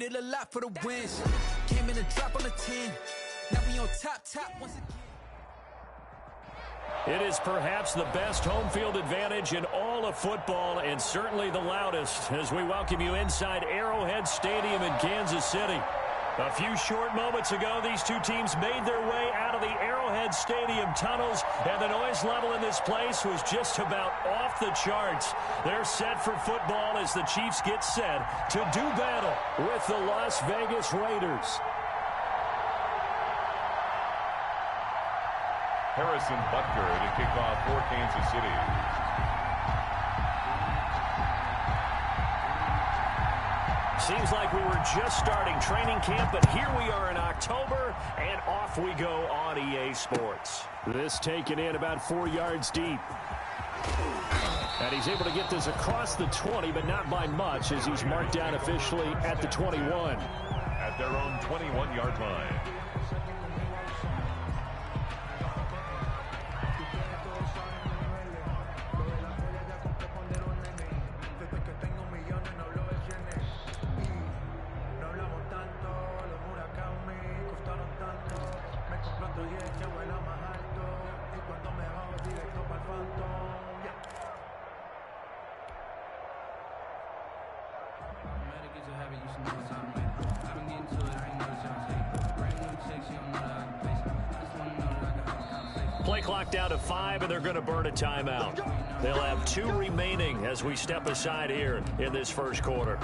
did a lot for the wins. Came in and dropped on the 10. Now we on top once again. It is perhaps the best home field advantage in all of football, and certainly the loudest, as we welcome you inside Arrowhead Stadium in Kansas City. A few short moments ago, these two teams made their way out of the Arrowhead Stadium tunnels, and the noise level in this place was just about off the charts. They're set for football as the Chiefs get set to do battle with the Las Vegas Raiders. Harrison Butker to kick off for Kansas City. Seems like we were just starting training camp, but here we are in October, and off we go on EA Sports. This taken in about 4 yards deep. And he's able to get this across the 20, but not by much, as he's marked down officially at the 21. At their own 21-yard line. Play clock down to 5, and they're going to burn a timeout. They'll have 2 remaining as we step aside here in this first quarter.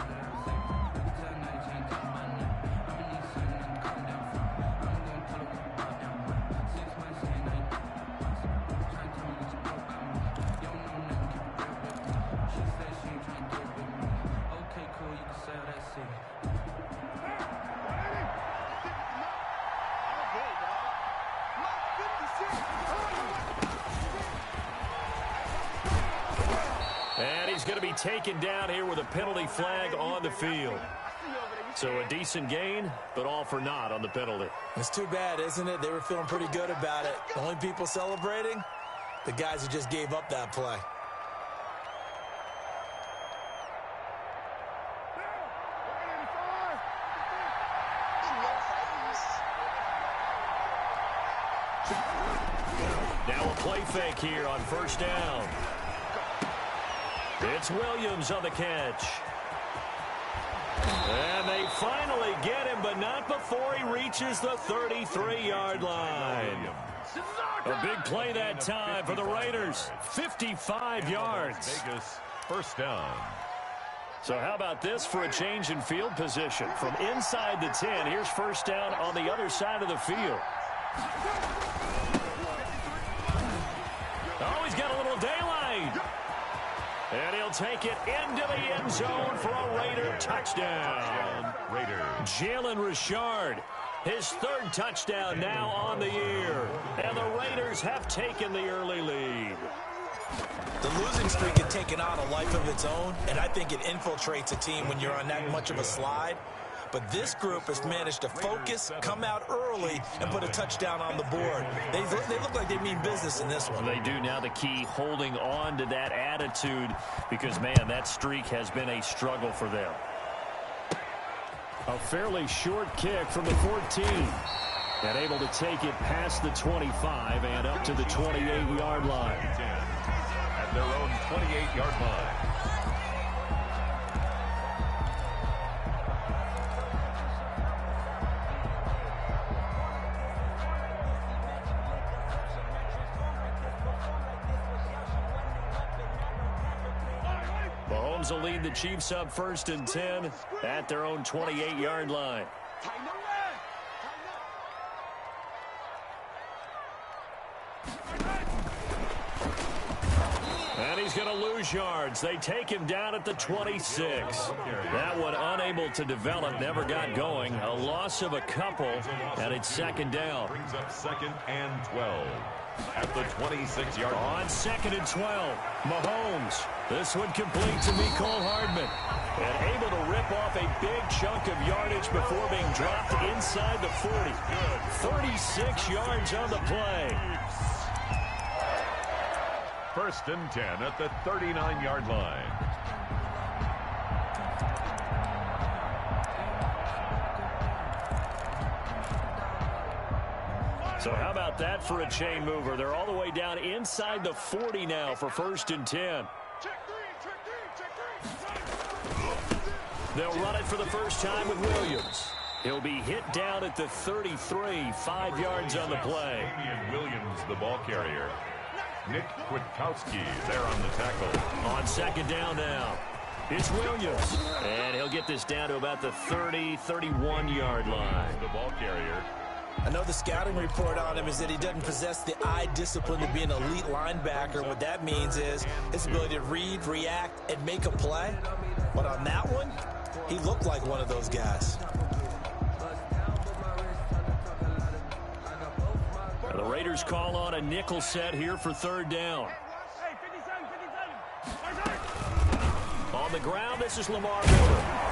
Going to be taken down here with a penalty flag on the field. So a decent gain, but all for naught on the penalty. It's too bad, isn't it? They were feeling pretty good about it. The only people celebrating, the guys who just gave up that play. Now a play fake here on first down. It's Williams on the catch. And they finally get him, but not before he reaches the 33-yard line. A big play that time for the Raiders. 55 yards. Vegas, first down. So how about this for a change in field position? From inside the 10, here's first down on the other side of the field. Oh, he's got a little daylight. And he'll take it into the end zone for a Raider touchdown. Raiders. Jalen Richard, his 3rd touchdown now on the year. And the Raiders have taken the early lead. The losing streak had taken on a life of its own, and I think it infiltrates a team when you're on that much of a slide. But this group has managed to focus, come out early, and put a touchdown on the board. They look like they mean business in this one. They do. Now the key, holding on to that attitude, because, man, that streak has been a struggle for them. A fairly short kick from the 14. And able to take it past the 25 and up to the 28-yard line. At their own 28-yard line. Mahomes will lead the Chiefs up 1st and 10 at their own 28-yard line. And he's going to lose yards. They take him down at the 26. That one unable to develop, never got going. A loss of a couple, and it's 2nd down. Brings up 2nd and 12. At the 26-yard line. On 2nd and 12, Mahomes. This one complete to Mecole Hardman. And able to rip off a big chunk of yardage before being dropped inside the 40. 36 yards on the play. 1st and 10 at the 39-yard line. So how about that for a chain mover? They're all the way down inside the 40 now for 1st and 10. They'll run it for the first time with Williams. He'll be hit down at the 33, 5 yards on the play. Damian Williams, the ball carrier. Nick Kwiatkowski there on the tackle. On 2nd down now, it's Williams. And he'll get this down to about the 30, 31-yard line. The ball carrier. I know the scouting report on him is that he doesn't possess the eye discipline to be an elite linebacker. What that means is his ability to read, react, and make a play. But on that one, he looked like one of those guys. The Raiders call on a nickel set here for 3rd down. On the ground, this is Lamar Miller.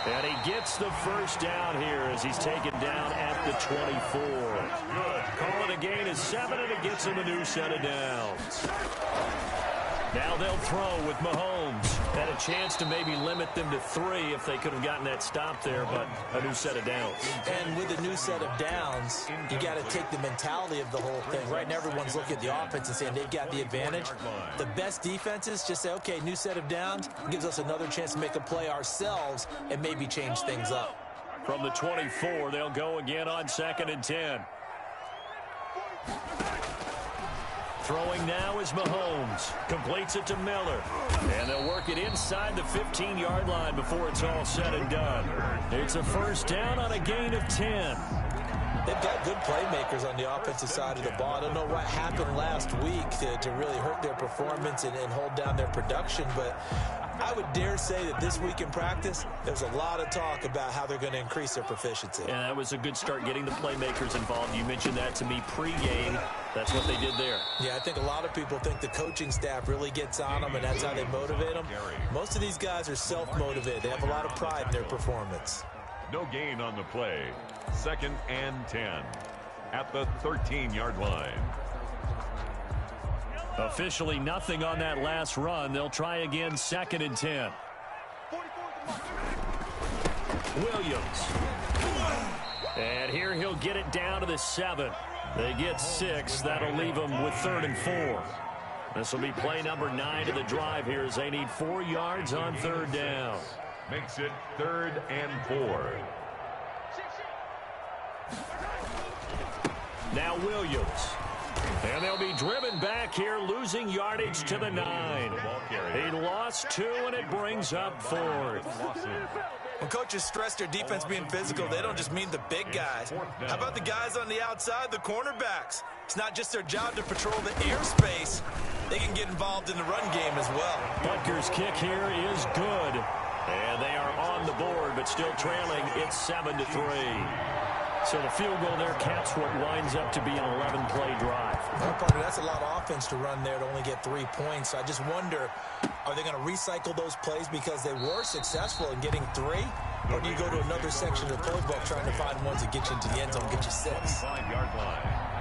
And he gets the first down here as he's taken down at the 24. Good. Call it a gain of 7, and it gets him a new set of downs. Now they'll throw with Mahomes. Had a chance to maybe limit them to 3 if they could have gotten that stop there, but a new set of downs. And with a new set of downs, you got to take the mentality of the whole thing. Right now, everyone's looking at the offense and saying they've got the advantage. The best defenses just say, okay, new set of downs gives us another chance to make a play ourselves and maybe change things up. From the 24, they'll go again on 2nd and 10. Throwing now is Mahomes. Completes it to Miller. And they'll work it inside the 15-yard line before it's all said and done. It's a first down on a gain of 10. They've got good playmakers on the offensive side of the ball. I don't know what happened last week to really hurt their performance and hold down their production, but I would dare say that this week in practice, there's a lot of talk about how they're going to increase their proficiency. And that was a good start getting the playmakers involved. You mentioned that to me pregame. That's what they did there. Yeah, I think a lot of people think the coaching staff really gets on them, and that's how they motivate them. Most of these guys are self-motivated. They have a lot of pride in their performance. No gain on the play. 2nd and 10 at the 13-yard line. Officially nothing on that last run. They'll try again 2nd and 10. Williams. And here he'll get it down to the 7. They get 6. That'll leave them with 3rd and 4. This will be play number 9 of the drive here as they need 4 yards on 3rd down. Makes it 3rd and 4. Now Williams. And they'll be driven back here, losing yardage to the 9. He lost 2, and it brings up 4th. When coaches stress their defense being physical, they don't just mean the big guys. How about the guys on the outside, the cornerbacks? It's not just their job to patrol the airspace. They can get involved in the run game as well. Butker's kick here is good. And they are on the board, but still trailing. It's 7-3. So the field goal there caps what winds up to be an 11-play drive. That's a lot of offense to run there to only get 3 points. So I just wonder, are they going to recycle those plays because they were successful in getting 3? Or do you go to another section of the playbook trying to find ones that get you into the end zone, get you 6? 5-yard line.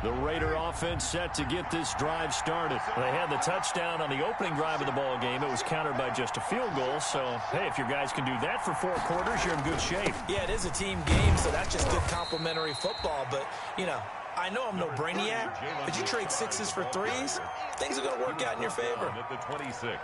The Raider offense set to get this drive started. They had the touchdown on the opening drive of the ball game. It was countered by just a field goal. So, hey, if your guys can do that for 4 quarters, you're in good shape. Yeah, it is a team game, so that's just good complimentary football. But, you know, I know I'm no brainiac, but you trade 6s for 3s, things are going to work out in your favor. At the 26.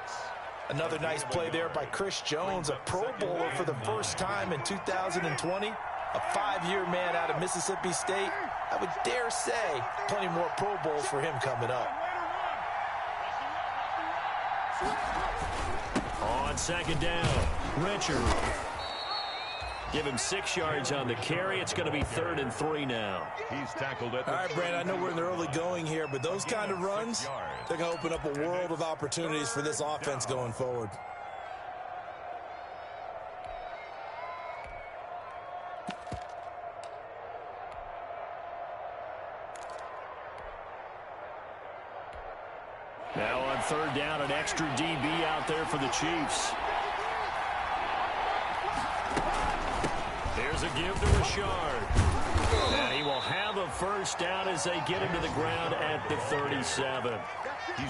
Another nice play there by Chris Jones, a Pro Bowler for the first time in 2020. A 5-year man out of Mississippi State. I would dare say plenty more Pro Bowls for him coming up. On 2nd down, Richard. Give him 6 yards on the carry. It's going to be 3rd and 3 now. He's tackled at the... All right, Brandon, I know we're in the early going here, but those kind of runs, they're going to open up a world of opportunities for this offense going forward. Now on 3rd down, an extra DB out there for the Chiefs. Here's a give to Richard. And he will have a first down as they get him to the ground at the 37.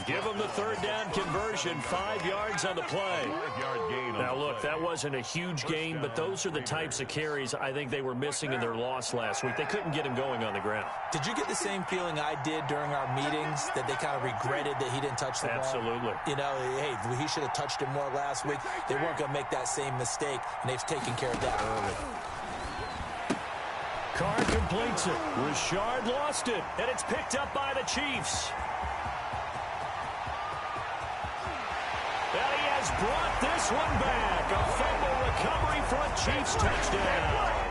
Give them the third down conversion, 5 yards on the play. 5-yard gain. Now, look, that wasn't a huge gain, but those are the types of carries I think they were missing in their loss last week. They couldn't get him going on the ground. Did you get the same feeling I did during our meetings, that they kind of regretted that he didn't touch the ball? Absolutely. You know, hey, he should have touched it more last week. They weren't going to make that same mistake, and they've taken care of that early. Carr completes it. Richard lost it, and it's picked up by the Chiefs. And he has brought this one back. A fumble recovery for a Chiefs touchdown.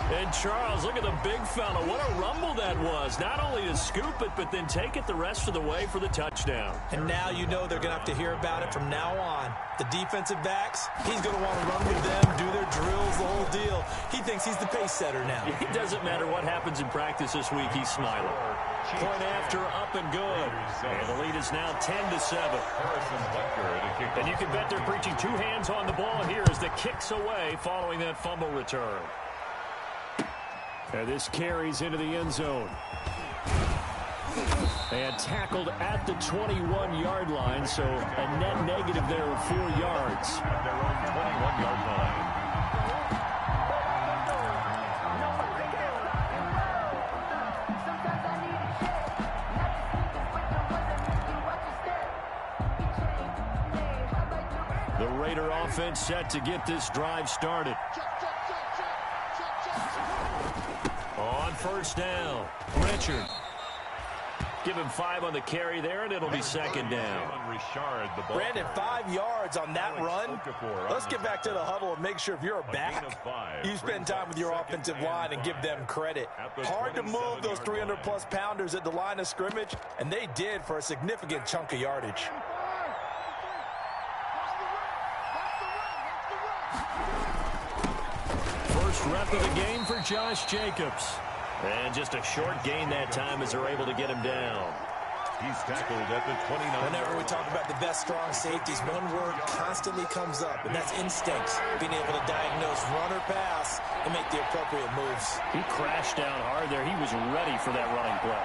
And Charles, look at the big fella. What a rumble that was. Not only to scoop it, but then take it the rest of the way for the touchdown. And now you know they're going to have to hear about it from now on. The defensive backs, he's going to want to run with them, do their drills, the whole deal. He thinks he's the pace setter now. It doesn't matter what happens in practice this week, he's smiling. Point after, up and good. And the lead is now 10-7. And you can bet they're preaching 2 hands on the ball here as the kick's away following that fumble return. And this carries into the end zone. And tackled at the 21-yard line, so a net negative there of 4 yards. At their own 21-yard line. The Raider offense set to get this drive started. On first down, Richard. Give him 5 on the carry there, and it'll be second down. Brandon, 5 yards on that run. Let's get back to the huddle and make sure if you're a back, you spend time with your offensive line and give them credit. Hard to move those 300-plus pounders at the line of scrimmage, and they did for a significant chunk of yardage. First rep of the game for Josh Jacobs. And just a short gain that time as they're able to get him down. He's tackled at the 29. Whenever we talk about the best strong safeties, one word constantly comes up, and that's instincts. Being able to diagnose run or pass and make the appropriate moves. He crashed down hard there. He was ready for that running play.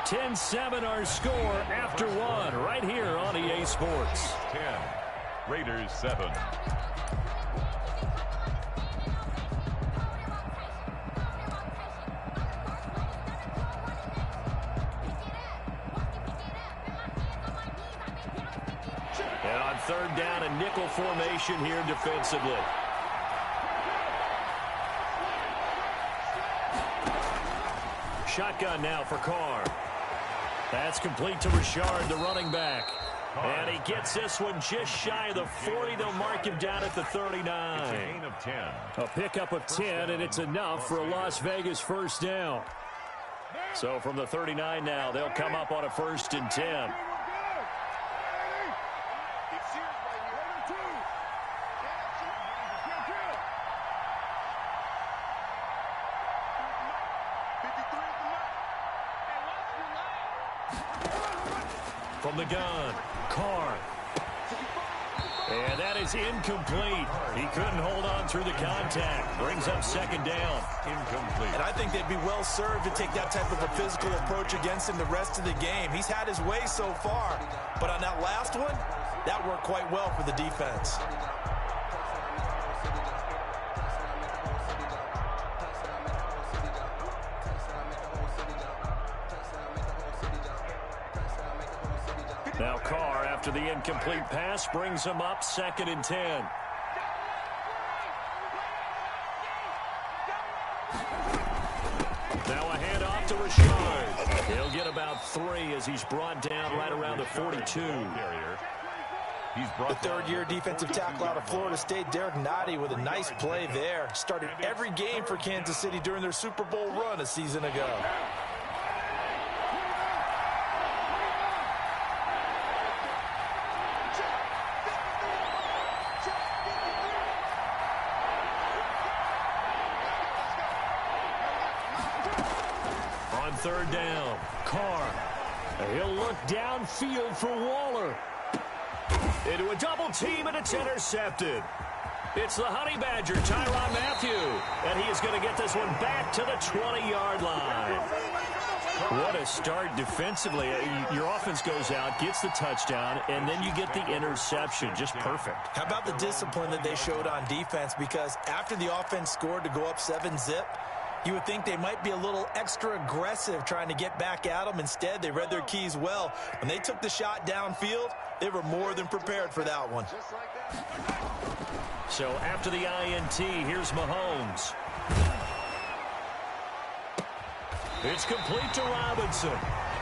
10-7 our score after 1 right here on EA Sports. 10. Raiders 7. And on third down, a nickel formation here defensively. Shotgun now for Carr. That's complete to Richard, the running back. And he gets this one just shy of the 40. They'll mark him down at the 39. It's a gain of 10. A pickup of 10, and it's enough for a Las Vegas first down. So from the 39 now, they'll come up on a 1st and 10. From the gun, Carr. And that is incomplete. He couldn't hold on through the contact. Brings up second down. Incomplete. And I think they'd be well served to take that type of a physical approach against him the rest of the game. He's had his way so far. But on that last one, that worked quite well for the defense. Now Carr, after the incomplete pass, brings him up 2nd and 10. Now a handoff to Richard. He'll get about 3 as he's brought down right around the 42. The third-year defensive tackle out of Florida State, Derek Nottie, with a nice play there. Started every game for Kansas City during their Super Bowl run a season ago. Third down, Carr. He'll look downfield for Waller. Into a double team, and it's intercepted. It's the Honey Badger, Tyrann Mathieu, and he is going to get this one back to the 20-yard line. What a start defensively. Your offense goes out, gets the touchdown, and then you get the interception. Just perfect. How about the discipline that they showed on defense? Because after the offense scored to go up 7-zip, you would think they might be a little extra aggressive trying to get back at them. Instead, they read their keys well. When they took the shot downfield, they were more than prepared for that one. So after the INT, here's Mahomes. It's complete to Robinson.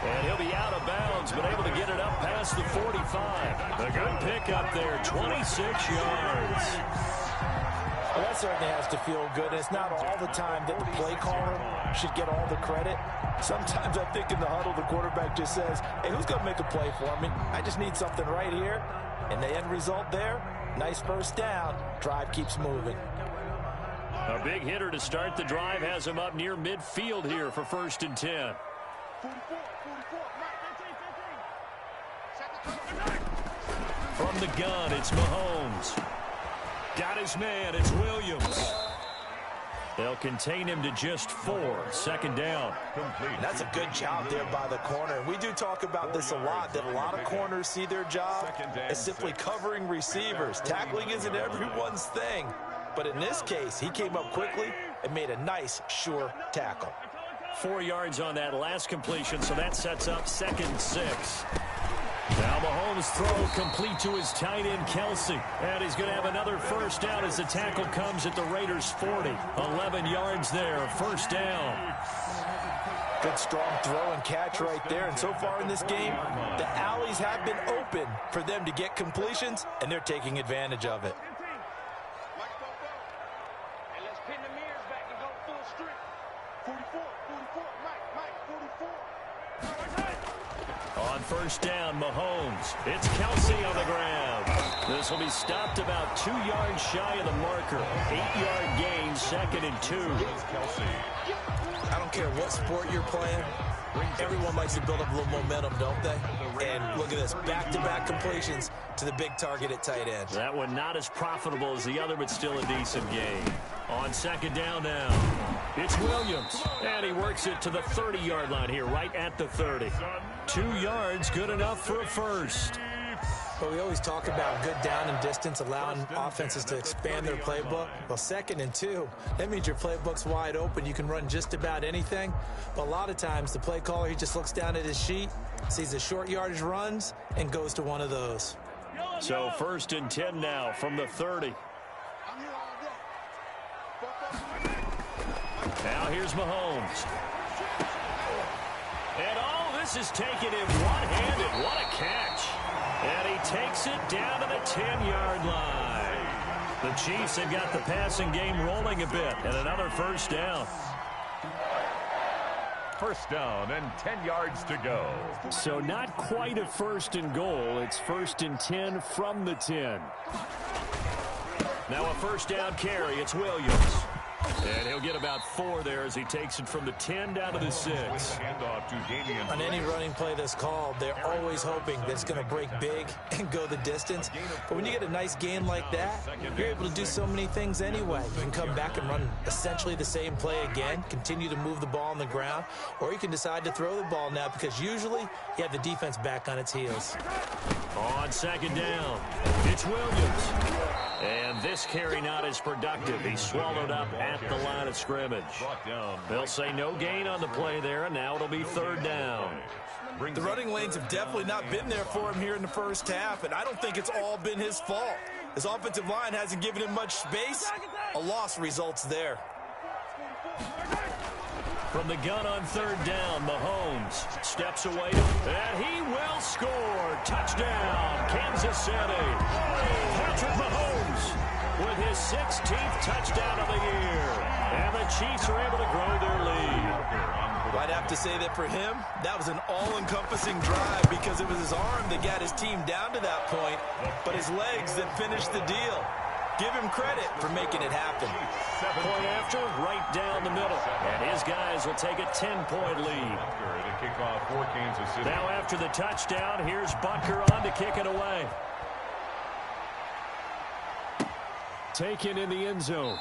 And he'll be out of bounds, but able to get it up past the 45. A good pickup there, 26 yards. Well, that certainly has to feel good. It's not all the time that the play caller should get all the credit. Sometimes I think in the huddle, the quarterback just says, hey, who's going to make a play for me? I just need something right here. And the end result there, nice first down. Drive keeps moving. A big hitter to start the drive has him up near midfield here for 1st and 10. From the gun, it's Mahomes. Got his man, it's Williams. They'll contain him to just 4. 2nd down. That's a good job there by the corner. We do talk about this a lot, that a lot of corners see their job as simply covering receivers. Tackling isn't everyone's thing. But in this case, he came up quickly and made a nice, sure tackle. 4 yards on that last completion, so that sets up 2nd and 6. Now Mahomes throw complete to his tight end, Kelsey. And he's going to have another first down as the tackle comes at the Raiders' 40. 11 yards there, 1st down. Good strong throw and catch right there. And so far in this game, the alleys have been open for them to get completions, and they're taking advantage of it. On 1st down, Mahomes. It's Kelsey on the ground. This will be stopped about 2 yards shy of the marker. 8-yard gain, 2nd and 2. I don't care what sport you're playing. Everyone likes to build up a little momentum, don't they? And look at this, back-to-back completions to the big target at tight end. That one not as profitable as the other, but still a decent gain. On 2nd down now, it's Williams. And he works it to the 30-yard line here, right at the 30. 2 yards, good enough for a first. But we always talk about good down and distance, allowing offenses to expand their playbook. Well, 2nd and 2, that means your playbook's wide open. You can run just about anything. But a lot of times, the play caller, he just looks down at his sheet, sees the short yardage runs, and goes to one of those. So 1st and 10 now from the 30. Now here's Mahomes. And all this is taken in one-handed. What a catch. And he takes it down to the 10-yard line. The Chiefs have got the passing game rolling a bit. And another first down. First down and 10 yards to go. So not quite a 1st and goal. It's 1st and 10 from the 10. Now a 1st down carry. It's Williams. And he'll get about 4 there as he takes it from the 10 down to the 6. On any running play that's called, they're always hoping that it's going to break big and go the distance. But when you get a nice gain like that, you're able to do so many things anyway. You can come back and run essentially the same play again, continue to move the ball on the ground, or you can decide to throw the ball now because usually you have the defense back on its heels. On 2nd down, it's Williams. And this carry not as productive. He's swallowed up at the line of scrimmage. They'll say no gain on the play there, and now it'll be 3rd down. The running lanes have definitely not been there for him here in the first half, and I don't think it's all been his fault. His offensive line hasn't given him much space. A loss results there. From the gun on 3rd down, Mahomes steps away, and he will score. Touchdown, Kansas City. Patrick Mahomes with his 16th touchdown of the year. And the Chiefs are able to grow their lead. Well, I'd have to say that for him, that was an all-encompassing drive because it was his arm that got his team down to that point, but his legs that finished the deal. Give him credit for making it happen. Point after, right down the middle. And his guys will take a 10-point lead. Now after the touchdown, here's Butker on to kick it away. Taken in the end zone.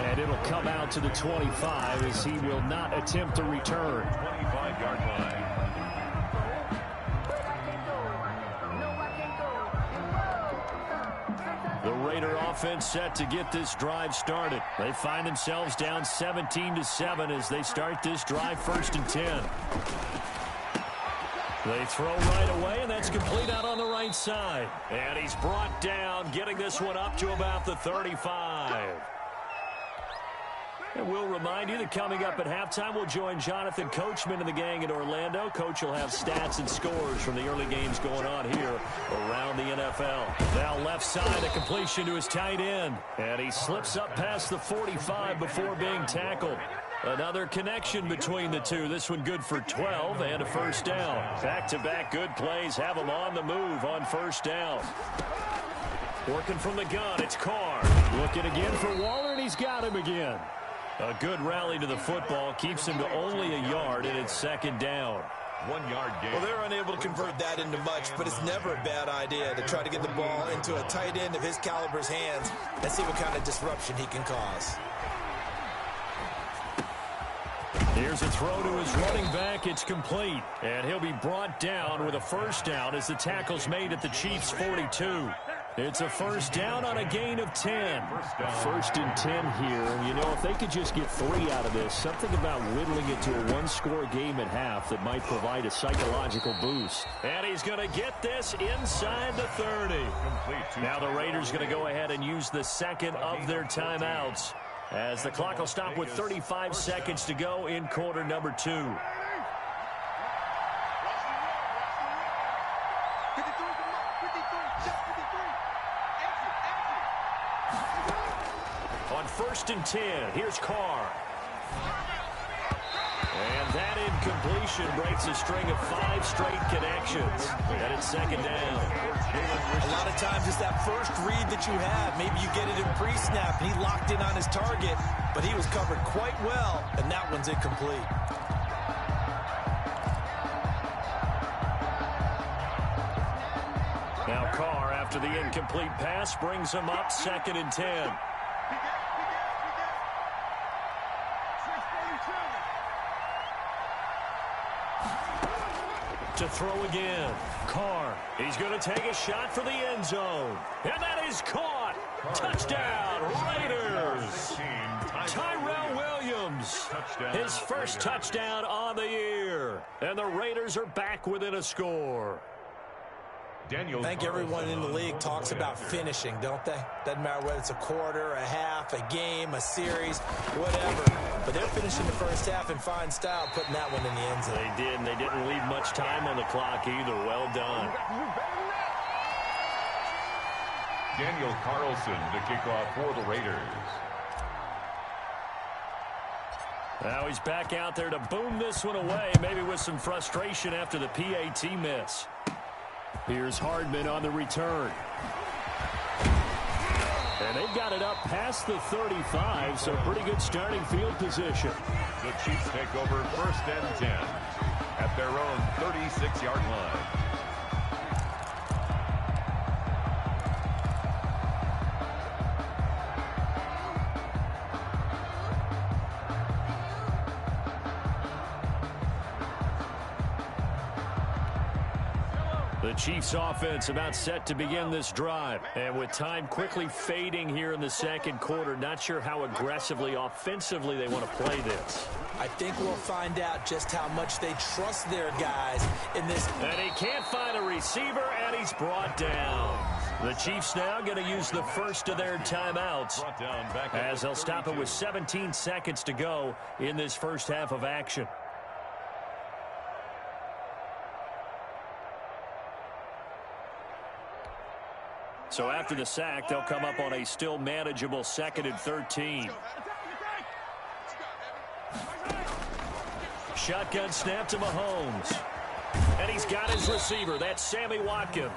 And it'll come out to the 25 as he will not attempt to return. 25-yard line. The Raider offense set to get this drive started. They find themselves down 17-7 as they start this drive 1st and 10. They throw right away, and that's complete out on the right side. And he's brought down, getting this one up to about the 35. And we'll remind you that coming up at halftime, we'll join Jonathan Coachman and the gang in Orlando. Coach will have stats and scores from the early games going on here around the NFL. Now left side, a completion to his tight end. And he slips up past the 45 before being tackled. Another connection between the two. This one good for 12 and a first down. Back-to-back good plays have him on the move on first down. Working from the gun, it's Carr. Looking again for Waller, and he's got him again. A good rally to the football keeps him to only a yard, and it's 2nd down. 1-yard gain. Well, they're unable to convert that into much, but it's never a bad idea to try to get the ball into a tight end of his caliber's hands and see what kind of disruption he can cause. Here's a throw to his running back. It's complete. And he'll be brought down with a first down as the tackle's made at the Chiefs' 42. It's a first down on a gain of 10. 1st and 10 here. You know, if they could just get 3 out of this, something about whittling it to a one-score game at half that might provide a psychological boost. And he's going to get this inside the 30. Now the Raiders going to go ahead and use the second of their timeouts, as the clock will stop with 35 seconds to go in quarter number 2. On 1st and 10, here's Carr. And that incompletion breaks a string of 5 straight connections. And it's 2nd down. A lot of times it's that first read that you have. Maybe you get it in pre-snap, and he locked in on his target, but he was covered quite well, and that one's incomplete. Now Carr, after the incomplete pass, brings him up 2nd and 10. To throw again. Carr. He's going to take a shot for the end zone. And that is caught. Touchdown, Raiders. Tyrell Williams. His first touchdown on the year. And the Raiders are back within a score. I think everyone in the league talks about finishing, don't they? Doesn't matter whether it's a quarter, a half, a game, a series, whatever. But they're finishing the first half in fine style, putting that one in the end zone. They did, and they didn't leave much time on the clock either. Well done. Daniel Carlson to kick off for the Raiders. Now he's back out there to boom this one away, maybe with some frustration after the PAT miss. Here's Hardman on the return. And they've got it up past the 35, so pretty good starting field position. The Chiefs take over 1st and 10 at their own 36-yard line. The Chiefs offense about set to begin this drive. And with time quickly fading here in the 2nd quarter, not sure how aggressively, offensively they want to play this. I think we'll find out just how much they trust their guys in this. And he can't find a receiver, and he's brought down. The Chiefs now going to use the first of their timeouts, as they'll stop it with 17 seconds to go in this first half of action. So after the sack, they'll come up on a still manageable 2nd and 13. Shotgun snap to Mahomes. And he's got his receiver. That's Sammy Watkins.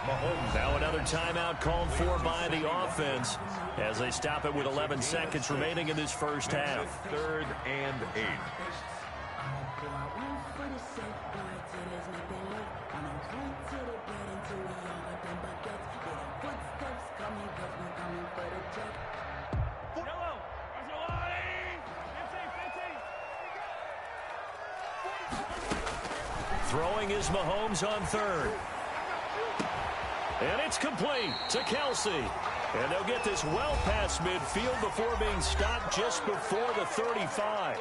Mahomes. Now another timeout called for by the offense as they stop it with 11 seconds remaining in this first half. 3rd and 8. Throwing is Mahomes on third. And it's complete to Kelsey. And they'll get this well past midfield before being stopped just before the 35.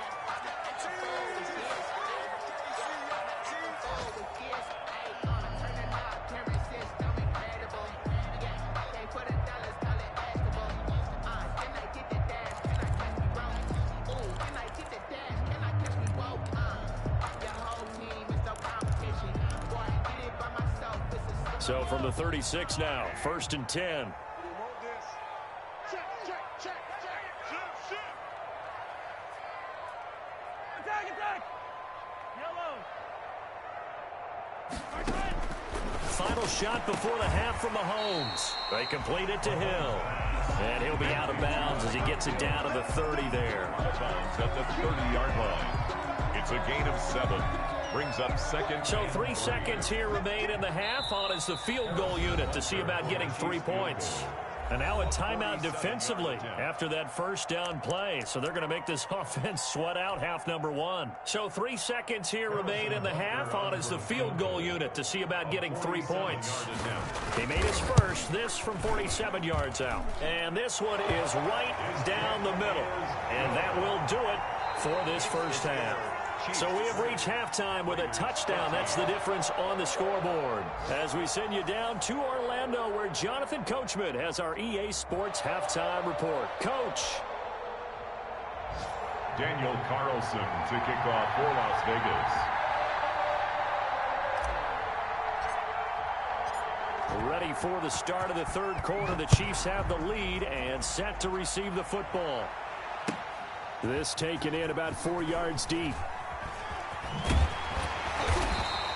So from the 36 now, 1st and 10. Final shot before the half from Mahomes. They complete it to Hill. And he'll be out of bounds as he gets it down to the 30 there. At the 30-yard line. It's a gain of 7. Brings up second. So 3 seconds here remain in the half. On is the field goal unit to see about getting 3 points. And now a timeout defensively after that first down play. So they're going to make this offense sweat out half number 1. So 3 seconds here remain in the half. On is the field goal unit to see about getting 3 points. He made his first, this from 47 yards out. And this one is right down the middle. And that will do it for this first half. So we have reached halftime with a touchdown. That's the difference on the scoreboard. As we send you down to Orlando, where Jonathan Coachman has our EA Sports halftime report. Coach. Daniel Carlson to kick off for Las Vegas. Ready for the start of the third quarter. The Chiefs have the lead and set to receive the football. This taken in about 4 yards deep.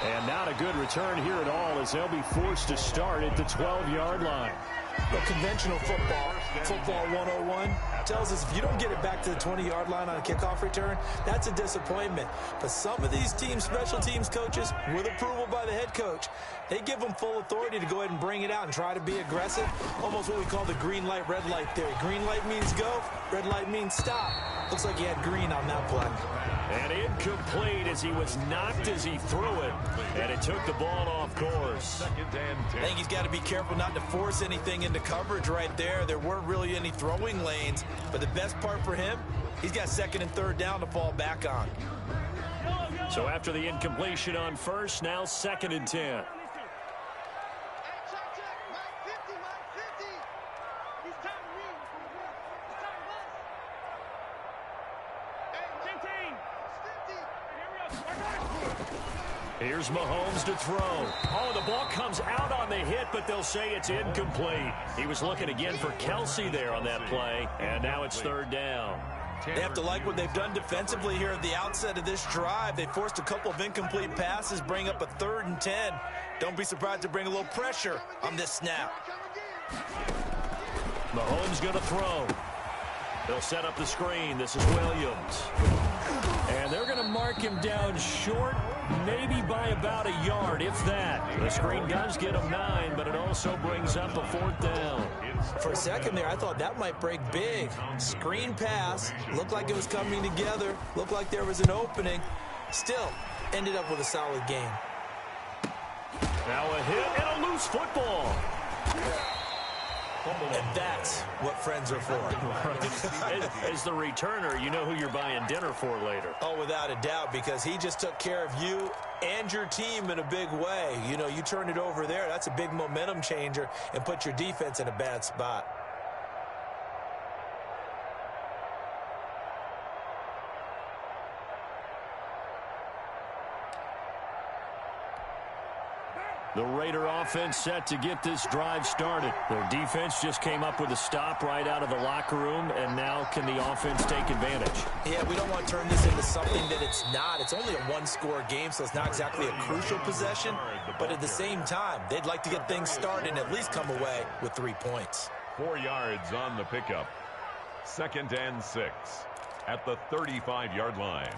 And not a good return here at all as they'll be forced to start at the 12-yard line. Well, conventional football 101 tells us if you don't get it back to the 20-yard line on a kickoff return, that's a disappointment. But some of these teams, special teams coaches, with approval by the head coach, they give them full authority to go ahead and bring it out and try to be aggressive. Almost what we call the green light, red light theory. Green light means go, red light means stop. Looks like he had green on that play. And incomplete as he was knocked as he threw it. And it took the ball off course. I think he's got to be careful not to force anything into coverage right there. There weren't really any throwing lanes. But the best part for him, he's got 2nd and 3rd down to fall back on. So after the incompletion on first, now 2nd and 10. Here's Mahomes to throw. Oh, the ball comes out on the hit, but they'll say it's incomplete. He was looking again for Kelsey there on that play, and now it's 3rd down. They have to like what they've done defensively here at the outset of this drive. They forced a couple of incomplete passes, bring up a 3rd and 10. Don't be surprised to bring a little pressure on this snap. Mahomes going to throw. They'll set up the screen. This is Williams. And they're going to mark him down short, maybe by about a yard, if that. The screen does get him 9, but it also brings up a 4th down. For a second there, I thought that might break big. Screen pass, looked like it was coming together, looked like there was an opening. Still, ended up with a solid game. Now a hit and a loose football. And that's what friends are for. As the returner, you know who you're buying dinner for later. Oh, without a doubt, because he just took care of you and your team in a big way. You know, you turned it over there. That's a big momentum changer and put your defense in a bad spot. The Raider offense set to get this drive started. Their defense just came up with a stop right out of the locker room, and now can the offense take advantage? Yeah, we don't want to turn this into something that it's not. It's only a one-score game, so it's not exactly a crucial possession. But at the same time, they'd like to get things started and at least come away with 3 points. 4 yards on the pickup. 2nd and 6 at the 35-yard line.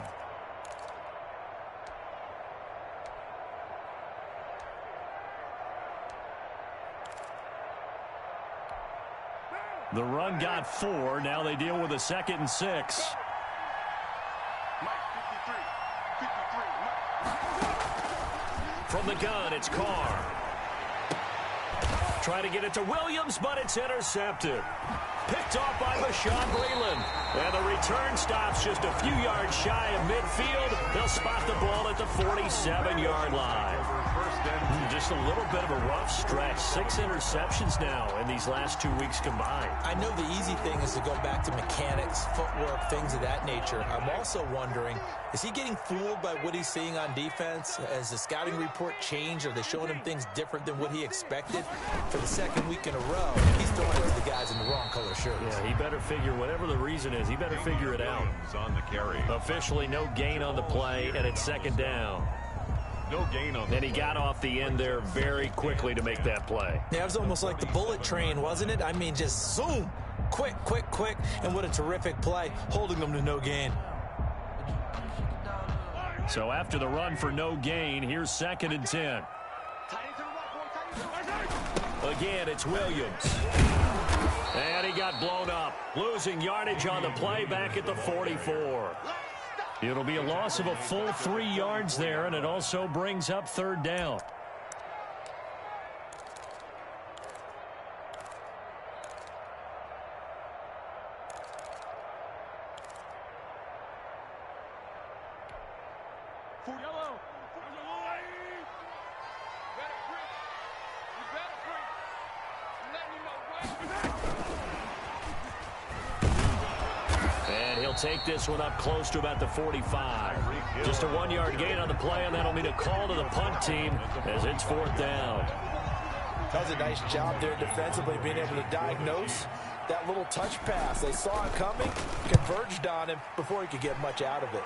The run got 4. Now they deal with a 2nd and 6. From the gun, it's Carr. Trying to get it to Williams, but it's intercepted. Picked off by Bashaud Breeland. And the return stops just a few yards shy of midfield. They'll spot the ball at the 47-yard line. Just a little bit of a rough stretch. 6 interceptions now in these last 2 weeks combined. I know the easy thing is to go back to mechanics, footwork, things of that nature. I'm also wondering, is he getting fooled by what he's seeing on defense? Has the scouting report changed? Are they showing him things different than what he expected? For the second week in a row, he's throwing it to the guys in the wrong color shirts. Yeah, he better figure, whatever the reason is, he better figure it out. On the carry. Officially no gain on the play, and it's second down. No gain on the And he got off the end there very quickly to make that play. Yeah, it was almost like the bullet train, wasn't it? I mean, just zoom. Quick, quick, quick. And what a terrific play, holding them to no gain. So after the run for no gain, here's 2nd and 10. Again, it's Williams. And he got blown up. Losing yardage on the play back at the 44. It'll be a loss of a full 3 yards there, and it also brings up 3rd down. Take this one up close to about the 45. Just a 1-yard gain on the play, and that'll mean a call to the punt team as it's 4th down. Does a nice job there defensively, being able to diagnose that little touch pass. They saw it coming, converged on him before he could get much out of it.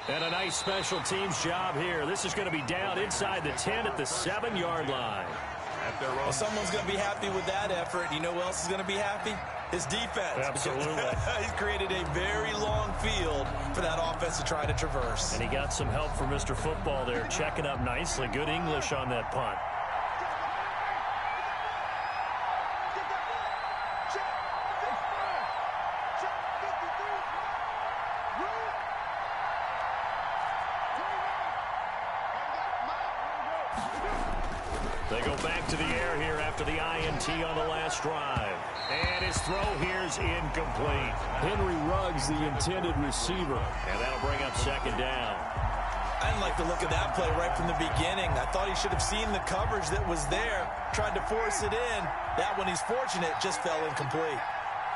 And a nice special teams job here. This is going to be down inside the 10 at the 7-yard line. Well, someone's going to be happy with that effort. You know who else is going to be happy? His defense. Absolutely. He's created a very long field for that offense to try to traverse. And he got some help from Mr. Football there, checking up nicely. Good English on that punt. They go back to the air here after the INT on the last drive. And his throw here's incomplete. Henry Ruggs, the intended receiver. And that'll bring up 2nd down. I didn't like the look of that play right from the beginning. I thought he should have seen the coverage that was there, tried to force it in. That one, he's fortunate, just fell incomplete.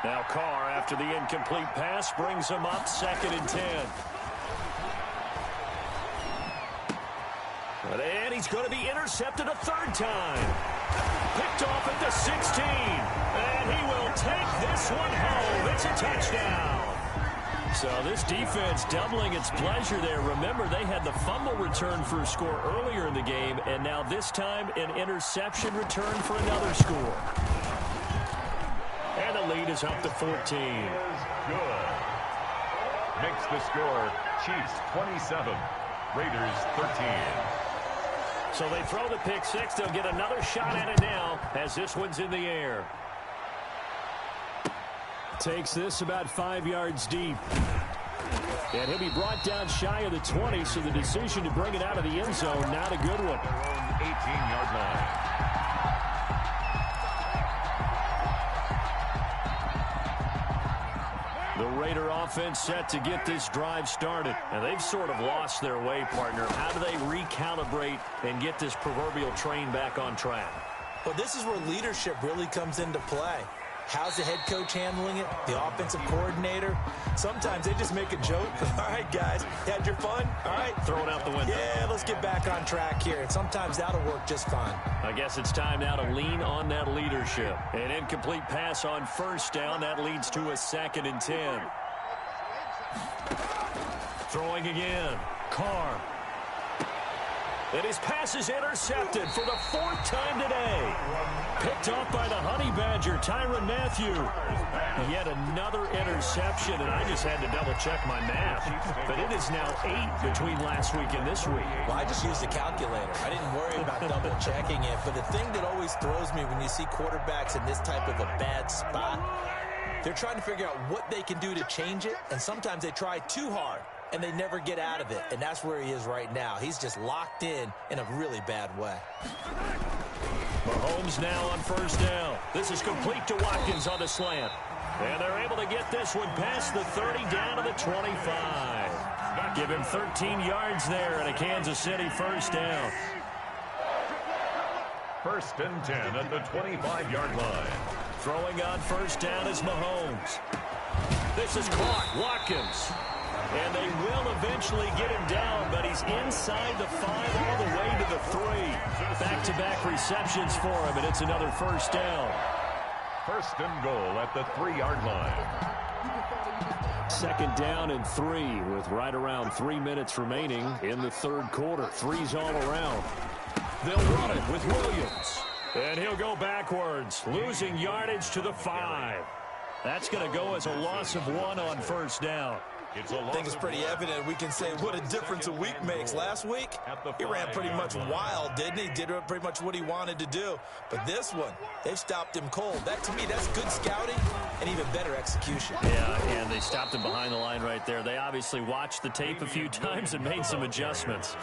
Now Carr, after the incomplete pass, brings him up 2nd and 10. And he's going to be intercepted a 3rd time. Picked off at the 16. And he will take this one home. It's a touchdown. So this defense doubling its pleasure there. Remember, they had the fumble return for a score earlier in the game, and now this time an interception return for another score. And the lead is up to 14. Good. Makes the score Chiefs 27, Raiders 13. So they throw the pick 6. They'll get another shot at it now as this one's in the air. Takes this about 5 yards deep. And he'll be brought down shy of the 20, so the decision to bring it out of the end zone, not a good one. 18-yard line. The Raider offense set to get this drive started. And they've sort of lost their way, partner. How do they recalibrate and get this proverbial train back on track? Well, this is where leadership really comes into play. How's the head coach handling it? The offensive coordinator? Sometimes they just make a joke. All right, guys, you had your fun? All right. Throw it out the window. Yeah, let's get back on track here. And sometimes that'll work just fine. I guess it's time now to lean on that leadership. An incomplete pass on 1st down. That leads to a 2nd and 10. Throwing again. Carr. And his pass is intercepted for the 4th time today. Picked off by the Honey Badger, Tyrann Mathieu. Yet another interception, and I just had to double-check my math. But it is now 8 between last week and this week. Well, I just used a calculator. I didn't worry about double-checking it. But the thing that always throws me when you see quarterbacks in this type of a bad spot, they're trying to figure out what they can do to change it, and sometimes they try too hard. and they never get out of it. And that's where he is right now. He's just locked in a really bad way. Mahomes now on first down. This is complete to Watkins on the slant. And they're able to get this one past the 30 down to the 25. Give him 13 yards there and a Kansas City first down. First and 10 at the 25-yard line. Throwing on first down is Mahomes. This is caught. Watkins. And they will eventually get him down, but he's inside the 5 all the way to the 3. Back-to-back receptions for him, and it's another first down. First and goal at the 3-yard line. Second down and 3 with right around 3 minutes remaining in the third quarter. 3's all around. They'll run it with Williams. And he'll go backwards, losing yardage to the 5. That's going to go as a loss of 1 on first down. I think it's pretty evident. We can say what a difference a week makes. Last week, he ran pretty much wild, didn't he? Did pretty much what he wanted to do. But this one, they've stopped him cold. That, to me, that's good scouting and even better execution. Yeah, and they stopped him behind the line right there. They obviously watched the tape a few times and made some adjustments.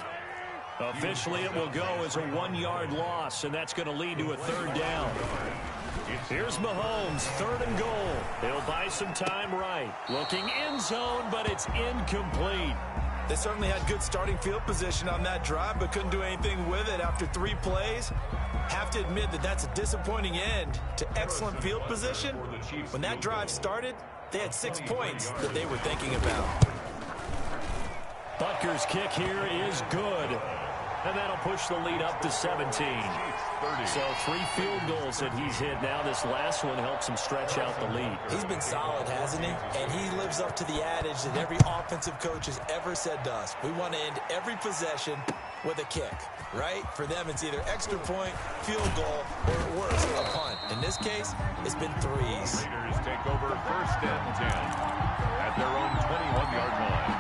Officially, it will go as a 1-yard loss, and that's going to lead to a third down. Here's Mahomes, third and goal. He'll buy some time right. Looking end zone, but it's incomplete. They certainly had good starting field position on that drive, but couldn't do anything with it after 3 plays. Have to admit that that's a disappointing end to excellent field position. When that drive started, they had 6 points that they were thinking about. Butker's kick here is good. And that'll push the lead up to 17. So 3 field goals that he's hit now. This last one helps him stretch out the lead. He's been solid, hasn't he? And he lives up to the adage that every offensive coach has ever said to us. We want to end every possession with a kick, right? For them, it's either extra point, field goal, or worse, a punt. In this case, it's been 3s. Raiders take over first and 10 at their own 21-yard line.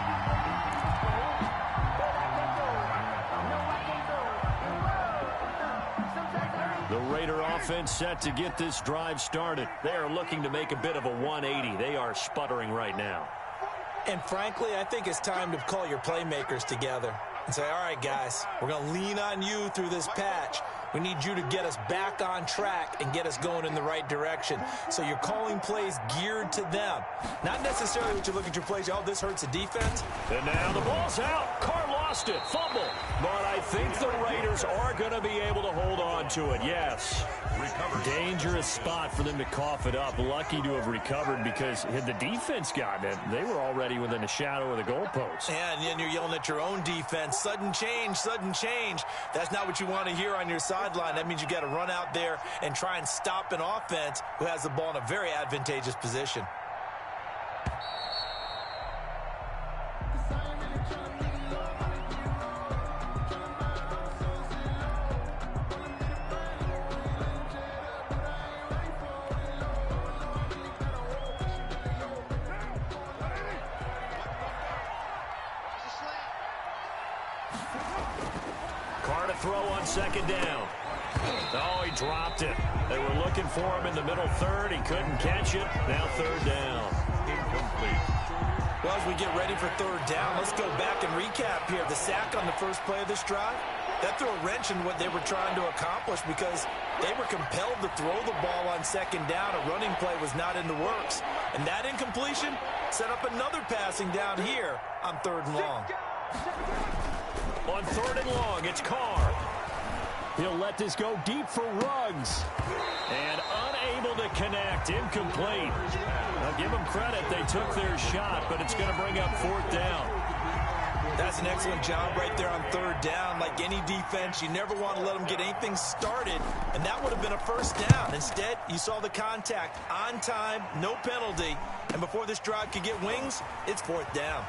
The Raider offense set to get this drive started. They are looking to make a bit of a 180. They are sputtering right now. And frankly, I think it's time to call your playmakers together and say, all right, guys, we're going to lean on you through this patch. We need you to get us back on track and get us going in the right direction. So you're calling plays geared to them. Not necessarily what you look at your plays, oh, this hurts the defense. And now the ball's out. Carr lost it. Fumble. But I think the Raiders are going to be able to hold on to it, yes. Dangerous spot for them to cough it up. Lucky to have recovered because had the defense gotten it, they were already within a shadow of the goalpost. And then you're yelling at your own defense. Sudden change, sudden change. That's not what you want to hear on your sideline. That means you got to run out there and try and stop an offense who has the ball in a very advantageous position. Carr to throw on second down. Oh, he dropped it. They were looking for him in the middle third. He couldn't catch it. Now third down. Incomplete. Well, as we get ready for third down, let's go back and recap here. The sack on the first play of this drive, that threw a wrench in what they were trying to accomplish because they were compelled to throw the ball on second down. A running play was not in the works. And that incompletion set up another passing down here on third and long. On third and long, it's Carr. He'll let this go deep for Ruggs. And unable to connect. Incomplete. I'll give them credit. They took their shot, but it's going to bring up fourth down. That's an excellent job right there on third down. Like any defense, you never want to let them get anything started, and that would have been a first down. Instead, you saw the contact on time, no penalty, and before this drive could get wings, it's fourth down.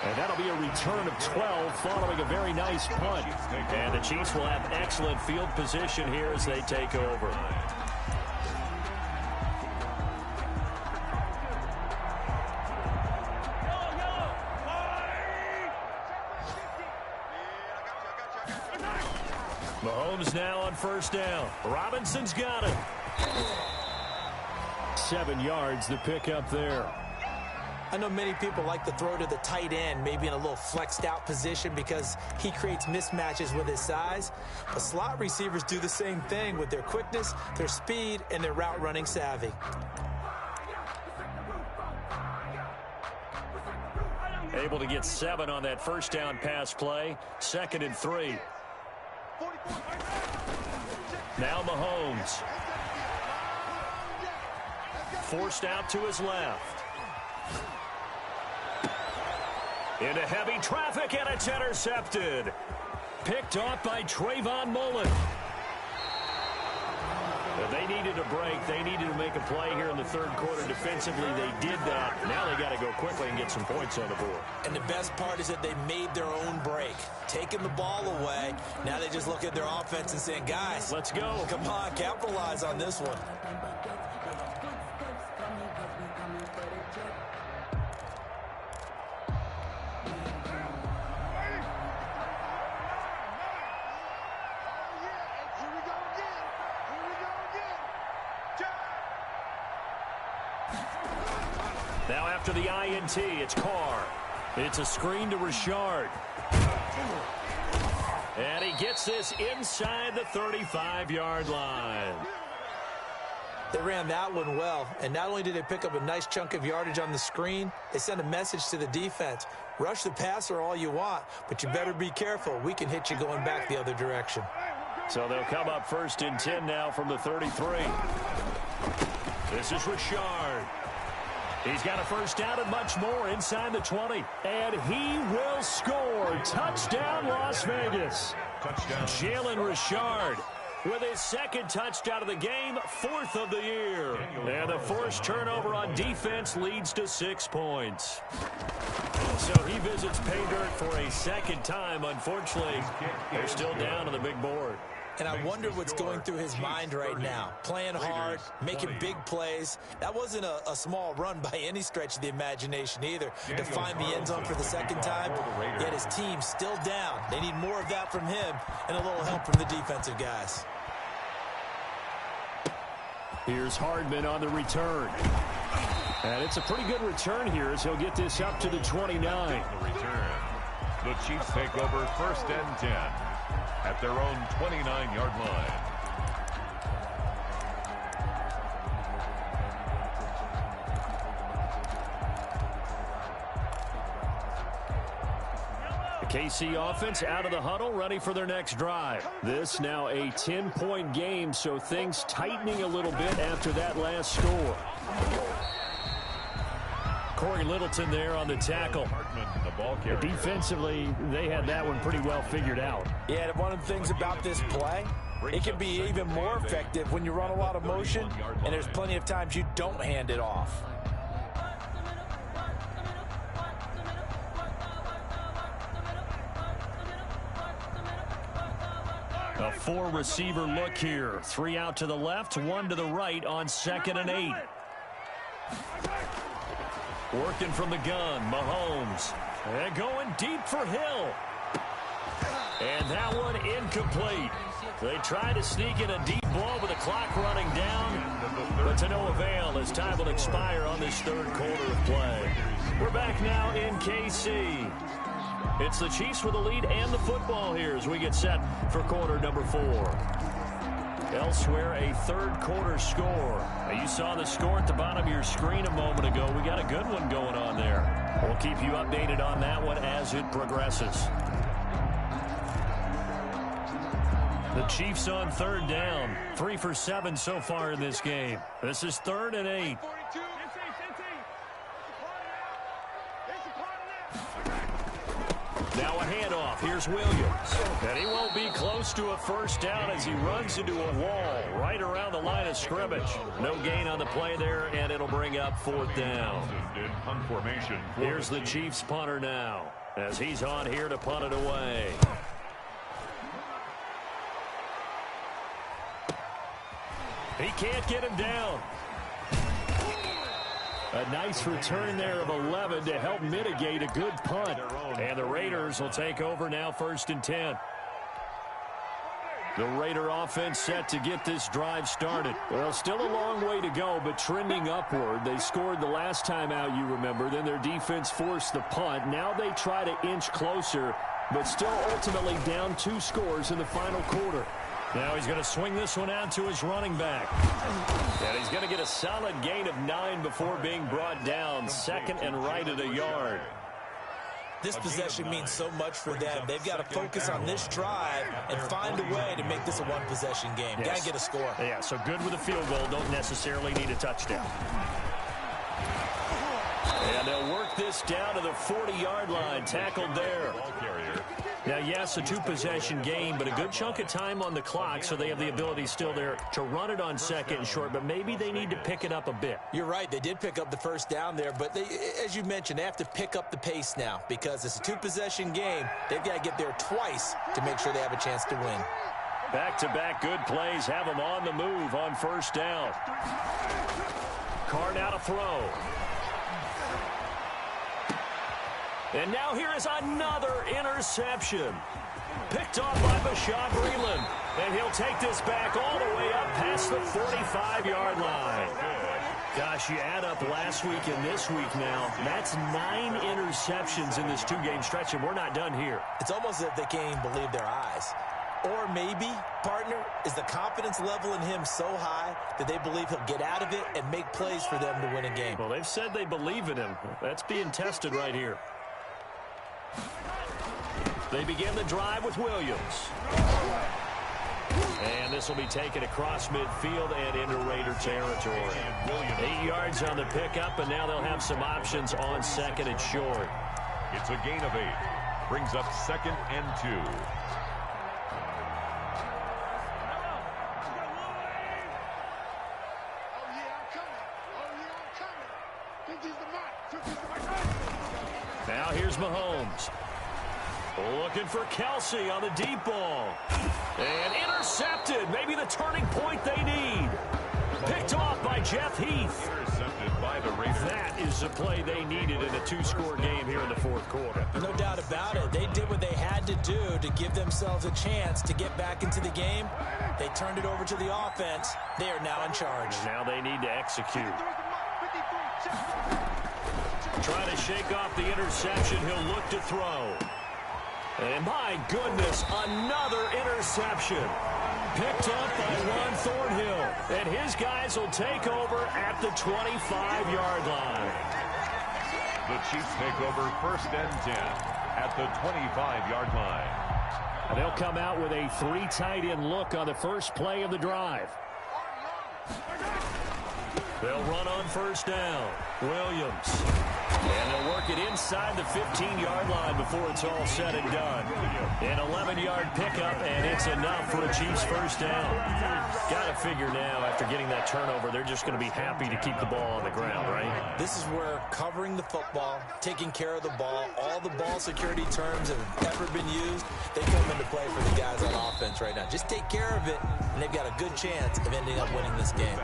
And that'll be a return of 12 following a very nice punt. And the Chiefs will have excellent field position here as they take over. Mahomes now on first down. Robinson's got it. 7 yards the pick up there. I know many people like to throw to the tight end, maybe in a little flexed out position because he creates mismatches with his size. But slot receivers do the same thing with their quickness, their speed, and their route running savvy. Able to get 7 on that first down pass play. 2nd and 3. Now Mahomes. Forced out to his left. Into heavy traffic, and it's intercepted. Picked off by Trayvon Mullen. They needed a break. They needed to make a play here in the third quarter defensively. They did that. Now they got to go quickly and get some points on the board. And the best part is that they made their own break. Taking the ball away. Now they just look at their offense and saying, guys, let's go. Come on, capitalize on this one. Now after the INT, it's Carr. It's a screen to Richard. And he gets this inside the 35-yard line. They ran that one well, and not only did they pick up a nice chunk of yardage on the screen, they sent a message to the defense. Rush the passer all you want, but you better be careful. We can hit you going back the other direction. So they'll come up 1st and 10 now from the 33. This is Richard. He's got a first down and much more inside the 20. And he will score. Touchdown, Las Vegas. Touchdown. Jalen Richard with his 2nd touchdown of the game, 4th of the year. And the forced turnover on defense leads to 6 points. So he visits pay dirt for a 2nd time. Unfortunately, they're still down on the big board. And I wonder what's going through his mind right now. Playing hard, making big plays. That wasn't a small run by any stretch of the imagination either. To find the end zone for the 2nd time, yet his team still down. They need more of that from him and a little help from the defensive guys. Here's Hardman on the return. And it's a pretty good return here as he'll get this up to the 29. The return. The Chiefs take over 1st and 10 at their own 29-yard line. The KC offense out of the huddle, ready for their next drive. This now a 10-point game, so things tightening a little bit after that last score. Corey Littleton there on the tackle. Defensively, they had that one pretty well figured out. Yeah, one of the things about this play, it can be even more effective when you run a lot of motion, and there's plenty of times you don't hand it off. A 4-receiver look here. 3 out to the left, 1 to the right on 2nd and 8. Working from the gun, Mahomes. And going deep for Hill. And that one incomplete. They try to sneak in a deep ball with the clock running down, but to no avail as time will expire on this 3rd quarter of play. We're back now in KC. It's the Chiefs with the lead and the football here as we get set for quarter number 4. Elsewhere, a 3rd quarter score. Now, you saw the score at the bottom of your screen a moment ago. We got a good one going on there. We'll keep you updated on that one as it progresses. The Chiefs on 3rd down. 3 for 7 so far in this game. This is 3rd and 8. Now a handoff. Here's Williams. And he won't be close to a first down as he runs into a wall right around the line of scrimmage. No gain on the play there, and it'll bring up 4th down. Here's the Chiefs punter now as he's on here to punt it away. He can't get him down. A nice return there of 11 to help mitigate a good punt. And the Raiders will take over now 1st and 10. The Raider offense set to get this drive started. Well, still a long way to go, but trending upward. They scored the last time out, you remember. Then their defense forced the punt. Now they try to inch closer, but still ultimately down 2 scores in the final quarter. Now he's going to swing this one out to his running back. And he's going to get a solid gain of 9 before being brought down. Second and right at a yard. This possession means so much for them. They've got to focus on this drive and find a way to make this a one-possession game. Yes. Got to get a score. Yeah, so good with a field goal. Don't necessarily need a touchdown. And they'll work this down to the 40-yard line. Tackled there. Now, yes, a 2-possession game, but a good chunk of time on the clock, so they have the ability still there to run it on second and short, but maybe they need to pick it up a bit. You're right. They did pick up the first down there, but they, as you mentioned, they have to pick up the pace now because it's a 2-possession game. They've got to get there twice to make sure they have a chance to win. Back-to-back good plays have them on the move on first down. Carr now to throw. And now here is another interception. Picked off by Bashaud Breeland. And he'll take this back all the way up past the 45-yard line. Gosh, you add up last week and this week now. That's 9 interceptions in this 2-game stretch, and we're not done here. It's almost as if they can't even believe their eyes. Or maybe, partner, is the confidence level in him so high that they believe he'll get out of it and make plays for them to win a game. Well, they've said they believe in him. That's being tested right here. They begin the drive with Williams. And this will be taken across midfield and into Raider territory. 8 yards on the pickup, and now they'll have some options on second and short. It's a gain of 8. Brings up 2nd and 2. Now here's Mahomes. Looking for Kelsey on the deep ball. And intercepted. Maybe the turning point they need. Picked off by Jeff Heath. Intercepted by the Raiders. That is the play they needed in a 2-score game here in the 4th quarter. No doubt about it. They did what they had to do to give themselves a chance to get back into the game. They turned it over to the offense. They are now in charge. Now they need to execute. Trying to shake off the interception. He'll look to throw. And my goodness, another interception. Picked up by Ron Thornhill. And his guys will take over at the 25-yard line. The Chiefs take over 1st and 10 at the 25-yard line. They'll come out with a 3 tight end look on the first play of the drive. They'll run on first down. Williams. And they'll work it inside the 15-yard line before it's all said and done. An 11-yard pickup, and it's enough for a Chiefs first down. Got to figure now, after getting that turnover, they're just going to be happy to keep the ball on the ground, right? This is where covering the football, taking care of the ball, all the ball security terms that have ever been used, they come into play for the guys on offense right now. Just take care of it, and they've got a good chance of ending up winning this game.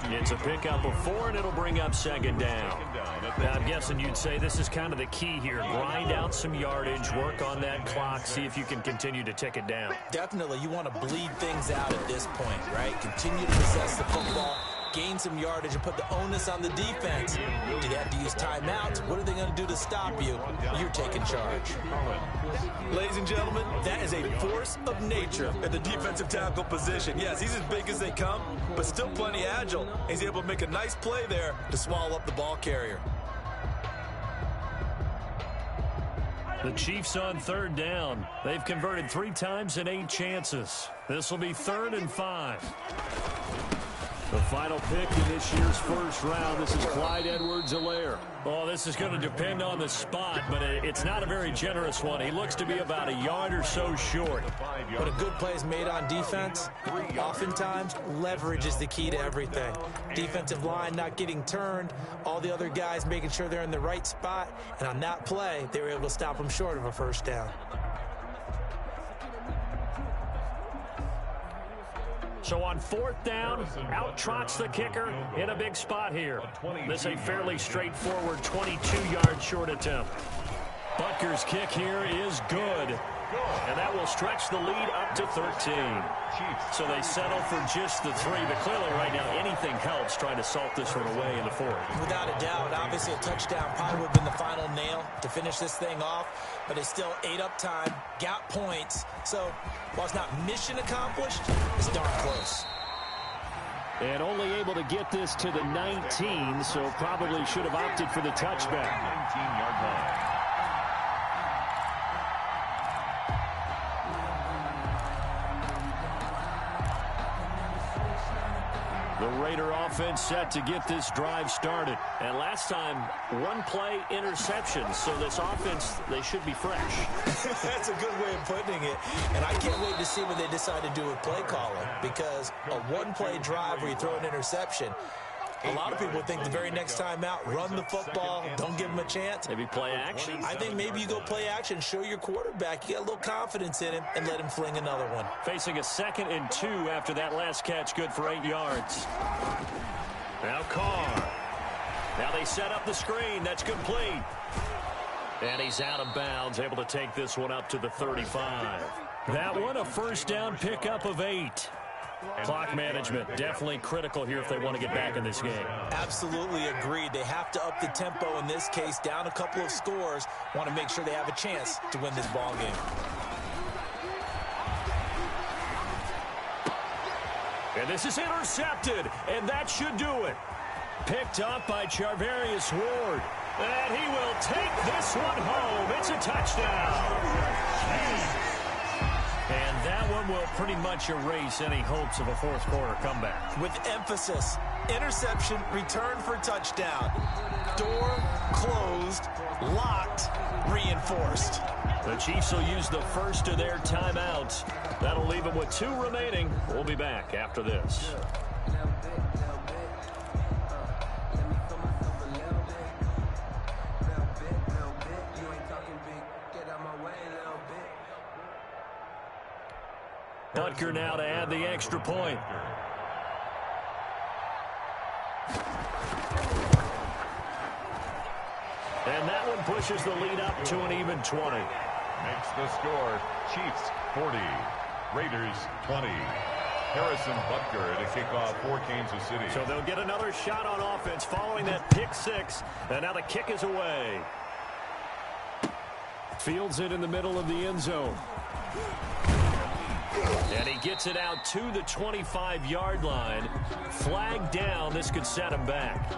It's a pickup of 4, and it'll bring up 2nd down. Now, I'm guessing you'd say this is kind of the key here. Grind out some yardage, work on that clock, see if you can continue to tick it down. Definitely, you want to bleed things out at this point, right? Continue to possess the football, gain some yardage, and put the onus on the defense. Do they have to use timeouts? What are they going to do to stop you? You're taking charge. Ladies and gentlemen, that is a force of nature at the defensive tackle position. Yes, he's as big as they come, but still plenty agile. He's able to make a nice play there to swallow up the ball carrier. The Chiefs on 3rd down. They've converted 3 times in 8 chances. This will be 3rd and 5. The final pick in this year's first round. This is Clyde Edwards-Helaire. Oh, this is going to depend on the spot, but it's not a very generous one. He looks to be about a yard or so short. But a good play is made on defense. Oftentimes, leverage is the key to everything. Defensive line not getting turned, all the other guys making sure they're in the right spot, and on that play, they were able to stop them short of a first down. So on 4th down, out trots the kicker in a big spot here. This is a fairly straightforward 22-yard short attempt. Butker's kick here is good. And that will stretch the lead up to 13. So they settle for just the 3, but clearly right now anything helps trying to salt this one away in the 4th. Without a doubt, obviously a touchdown probably would have been the final nail to finish this thing off, but it's still ate up time, got points. So while it's not mission accomplished, it's darn close. And only able to get this to the 19, so probably should have opted for the touchback. 19-yard line. The Raider offense set to get this drive started. And last time, one play interception. So this offense, they should be fresh. That's a good way of putting it. And I can't wait to see what they decide to do with play calling. Because a one-play drive where you throw an interception, a lot of people think the very next time out, run the football, don't give them a chance. Maybe play action? I think maybe you go play action, show your quarterback, you get a little confidence in him, and let him fling another one. Facing a 2nd and 2 after that last catch, good for 8 yards. Now Carr. Now they set up the screen. That's complete. And he's out of bounds, able to take this one up to the 35. That one a first down pickup of 8. Clock management definitely critical here if they want to get back in this game. Absolutely agreed. They have to up the tempo in this case, down a couple of scores. Want to make sure they have a chance to win this ball game. And this is intercepted, and that should do it. Picked up by Charvarius Ward. And he will take this one home. It's a touchdown. And that one will pretty much erase any hopes of a 4th quarter comeback. With emphasis, interception, return for touchdown. Door closed, locked, reinforced. The Chiefs will use the first of their timeouts. That'll leave them with 2 remaining. We'll be back after this. Butker now to add the extra point. And that one pushes the lead up to an even 20. Makes the score Chiefs 40, Raiders 20. Harrison Butker to kick off for Kansas City. So they'll get another shot on offense following that pick 6. And now the kick is away. Fields it in the middle of the end zone. And he gets it out to the 25-yard line. Flag down. This could set him back.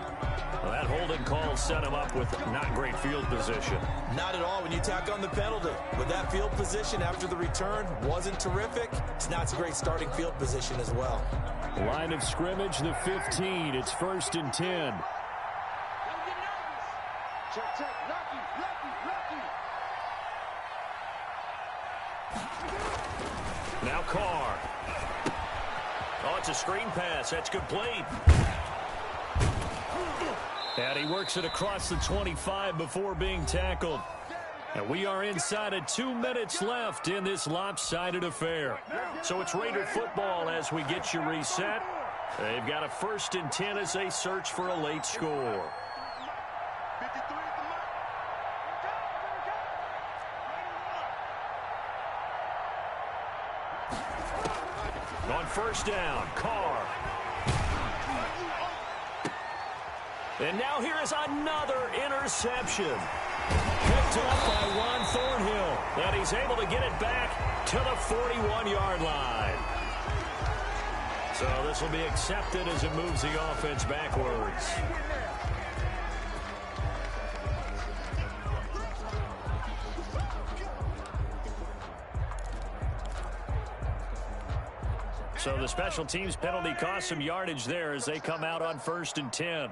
Well, that holding call set him up with not great field position. Not at all when you tack on the penalty. With that field position after the return wasn't terrific. It's not a great starting field position as well. Line of scrimmage, the 15. It's 1st and 10. Now Carr. Oh, it's a screen pass. That's complete. And he works it across the 25 before being tackled. And we are inside of 2 minutes left in this lopsided affair. So it's Raider football as we get you reset. They've got a 1st and 10 as they search for a late score. On 1st down, Carr. And now here is another interception. Picked up by Juan Thornhill. And he's able to get it back to the 41-yard line. So this will be accepted as it moves the offense backwards. So the special teams penalty cost some yardage there as they come out on 1st and 10.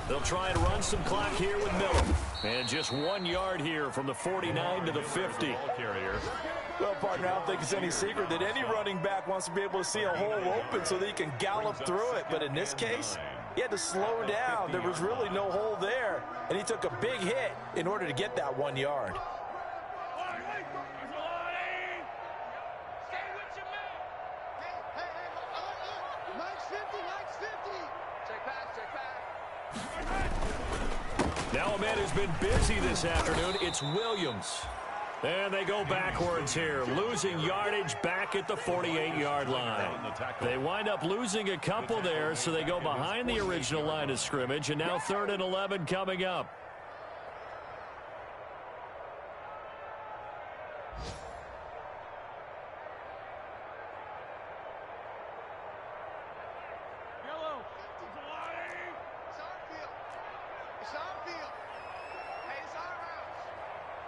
They'll try and run some clock here with Miller. And just 1 yard here from the 49 to the 50. Well, partner, I don't think it's any secret that any running back wants to be able to see a hole open so that he can gallop through it. But in this case, he had to slow down. There was really no hole there. And he took a big hit in order to get that 1 yard. Now a man who's been busy this afternoon, it's Williams. And they go backwards here, losing yardage back at the 48-yard line. They wind up losing a couple there, so they go behind the original line of scrimmage, and now 3rd and 11 coming up.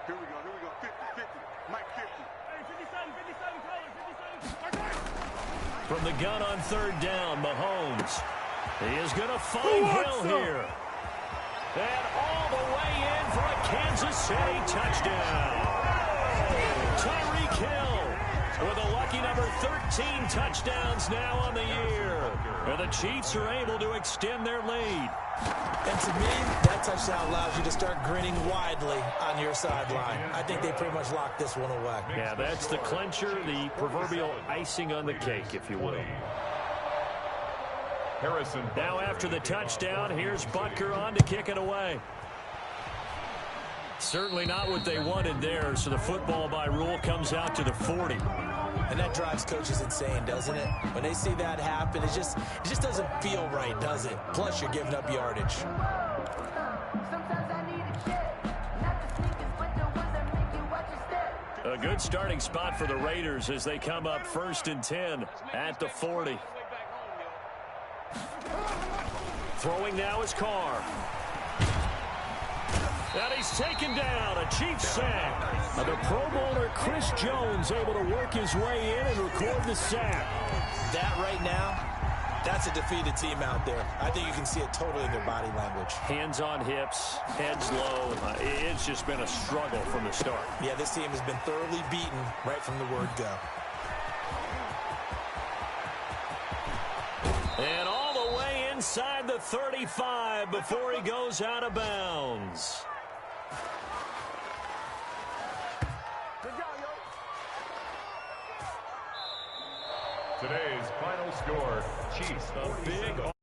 Here we go, 50, 50, Mike 50. Hey, 57, colors, 57. From the gun on 3rd down, Mahomes. He is going to find Hill here. And all the way in for a Kansas City touchdown. Tyreek Hill with a lucky number 13 touchdowns now on the year. And the Chiefs are able to extend their lead. And to me, that touchdown allows you to start grinning widely on your sideline. I think they pretty much locked this one away. Yeah, that's the clincher, the proverbial icing on the cake, if you will. Harrison. Now after the touchdown, here's Butker on to kick it away. Certainly not what they wanted there, so the football by rule comes out to the 40. And that drives coaches insane, doesn't it? When they see that happen, it just doesn't feel right, does it? Plus, you're giving up yardage. A good starting spot for the Raiders as they come up 1st and 10 at the 40. Throwing now is Carr. And he's taken down, a Chiefs sack. The Pro Bowler Chris Jones able to work his way in and record the sack. That right now, that's a defeated team out there. I think you can see it totally in their body language. Hands on hips, heads low. It's just been a struggle from the start. Yeah, this team has been thoroughly beaten right from the word go. And all the way inside the 35 before he goes out of bounds. Today's final score, Chiefs. A big